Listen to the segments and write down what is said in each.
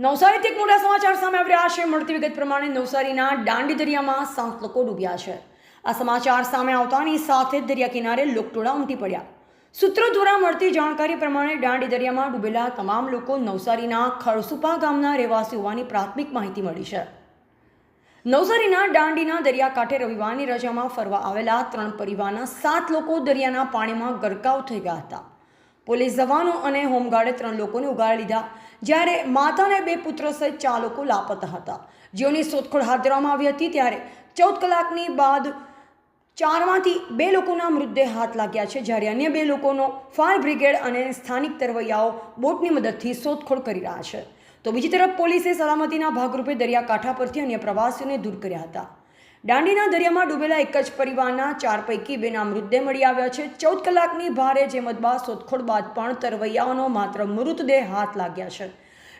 નવસારીથી એક મોટા સમાચાર સામે આવી રહ્યા છે। મળતી વિગત પ્રમાણે નવસારીના દાંડી દરિયામાં 7 લોકો ડૂબ્યા છે। આ સમાચાર સામે આવતાની સાથે જ દરિયા કિનારે લોકટોળા ઉમટી પડ્યા। સૂત્રો દ્વારા મળતી જાણકારી પ્રમાણે દાંડી દરિયામાં ડૂબેલા તમામ લોકો નવસારીના ખળસુપા ગામના રહેવાસી હોવાની પ્રાથમિક માહિતી મળી છે। નવસારીના દાંડીના દરિયાકાંઠે રવિવારની રજામાં ફરવા આવેલા 3 પરિવારના 7 લોકો દરિયાના પાણીમાં ગરકાવ થઈ ગયા હતા। પોલીસ જવાનો અને હોમગાર્ડે 3 લોકોને ઉગારી લીધા, જ્યારે માતા અને 2 પુત્ર સહિત 4 લોકો લાપતા હતા, જેઓની શોધખોળ હાથ ધરવામાં આવી હતી। ત્યારે 14 કલાકની બાદ 4માંથી 2 લોકોના મૃતદેહ હાથ લાગ્યા છે, જ્યારે અન્ય 2 લોકોનો ફાયર બ્રિગેડ અને સ્થાનિક તરવૈયાઓ બોટની મદદથી શોધખોળ કરી રહ્યા છે। તો બીજી તરફ પોલીસે સલામતીના ભાગરૂપે દરિયાકાંઠા પરથી અન્ય પ્રવાસીઓને દૂર કર્યા હતા। દાંડીના દરિયામાં ડૂબેલા એક જ પરિવારના 4 પૈકી 2ના મૃતદેહ મળી આવ્યા છે। 14 કલાકની ભારે જહેમત બાદ શોધખોળ બાદ પણ તરવૈયાઓનો માત્ર મૃતદેહ હાથ લાગ્યા છે।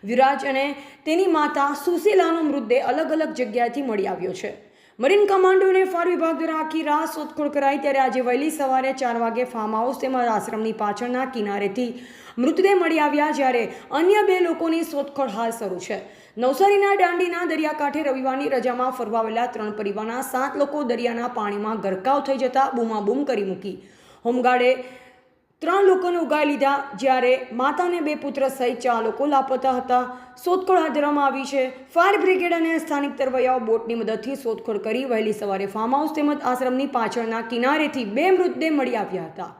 વિરાજ અને તેની માતા સુશીલાનો મૃતદેહ અલગ અલગ જગ્યાએથી મળી આવ્યો છે। મરીન કમાન્ડો અને ફાયર વિભાગ દ્વારા આખી રાત શોધખોળ કરાઈ, ત્યારે આજે વહેલી સવારે 4 વાગે ફાર્મ હાઉસ તેમજ આશ્રમની પાછળના કિનારેથી મૃતદેહ મળી આવ્યા, જ્યારે અન્ય 2 લોકોની શોધખોળ હાલ શરૂ છે। નવસારીના દાંડીના દરિયાકાંઠે રવિવારની રજામાં ફરવા આવેલા 3 પરિવારના 7 લોકો દરિયાના પાણીમાં ગરકાવ થઈ જતા બૂમાબૂમ કરી મૂકી। હોમગાર્ડે 3 લોકોને ઉગારી લીધા, જ્યારે માતા અને 2 પુત્ર સહિત 4 લોકો લાપતા હતા। શોધખોળ હાથ ધરવામાં આવી છે। ફાયર બ્રિગેડ અને સ્થાનિક તરવૈયાઓ બોટની મદદથી શોધખોળ કરી વહેલી સવારે ફાર્મ હાઉસ તેમજ આશ્રમની પાછળના કિનારેથી 2 મૃતદેહ મળી આવ્યા હતા,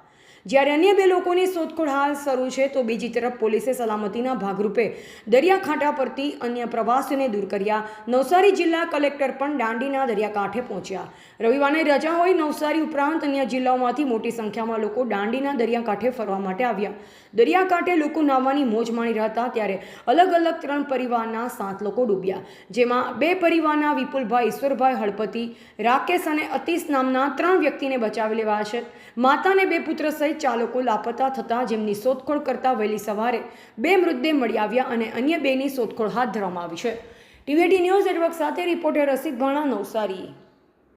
જ્યારે અન્ય 2 લોકોની શોધખોળ હાલ શરૂ છે। તો બીજી તરફ પોલીસે સલામતીના ભાગરૂપે દરિયાકાંઠા પરથી અન્ય પ્રવાસીઓને દૂર કર્યા। નવસારી જિલ્લા કલેક્ટર પણ દાંડીના દરિયાકાંઠે પહોંચ્યા। રવિવારની રજા હોય નવસારી ઉપરાંત અન્ય જિલ્લાઓમાંથી મોટી સંખ્યામાં લોકો દાંડીના દરિયાકાંઠે ફરવા માટે આવ્યા। દરિયાકાંઠે લોકો નાહવાની મોજ માણી રહ્યા હતા, ત્યારે અલગ અલગ 3 પરિવારના 7 લોકો ડૂબ્યા, જેમાં 2 પરિવારના વિપુલભાઈ, ઈશ્વરભાઈ હળપતિ, રાકેશ અને અતીશ નામના 3 વ્યક્તિને બચાવી લેવાયા છે। માતા અને 2 પુત્ર સહિત 4 લોકો લાપતા થતા જેમની શોધખોળ કરતા વહેલી સવારે 2 મૃતદેહ મળી આવ્યા અને અન્ય 2ની શોધખોળ હાથ ધરવામાં આવી છે। ટીવી18 ન્યૂઝ નેટવર્ક સાથે રિપોર્ટર રસિક ભાણા, નવસારી।